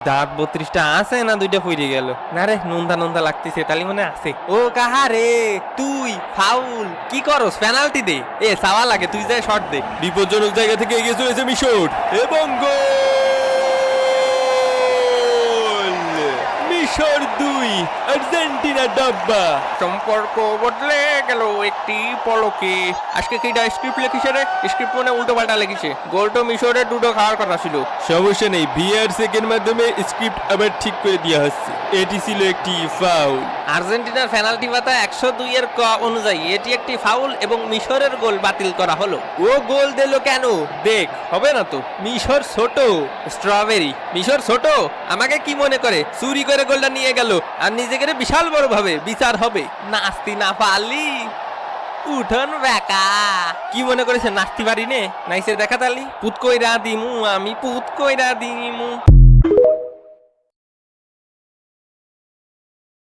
দাঁত 32টা আছে না দুইটা ফুইরে গেল? না রে, নুনতা নুনতা লাগতেছে, তালি মনে আছে। ও কাহা রে, তুই ফাউল কি করস? পেনাল্টি দে। এ সাওয়া লাগে, তুই যা শট দে। বিপজ্জনক জায়গা থেকে এগিয়ে চলেছে মিশর এবং গোল! মিশর 2, আর্জেন্টিনা ডাব্বা। সম্পর্ক বদলে গেল একটি পলকে। আজকে কিটা স্ক্রিপ্ট লিখিছে রে? স্ক্রিপ্ট মানে উল্টো পাল্টা লিখিছে। গোলটো মিশরের দুটো খাওয়ার কথা ছিল। সমস্যা নেই, ভিআর চেকের মাধ্যমে স্ক্রিপ্ট আবার ঠিক করে দেওয়া হচ্ছে। এটি ছিল একটি ফাউল। আর্জেন্টিনার পেনাল্টি পাতা 102 এর ক অনুযায়ী এটি একটি ফাউল এবং মিশরের গোল বাতিল করা হলো। ও গোল দিল কেন? দেখ, হবে না তো। মিশর ছোট স্ট্রবেরি। মিশর ছোট আমাকে কি মনে করে চুরি করে গোলটা নিয়ে গেল আর নিজেকে বিশাল বড় ভাবে বিচার হবে। নাস্তি না পারলি উঠন বেকা। কি মনে করেছে নাচতে পারি নে? নাইসে দেখা তালি পুত কইরা দিমু, আমি পুত কইরা দিমু।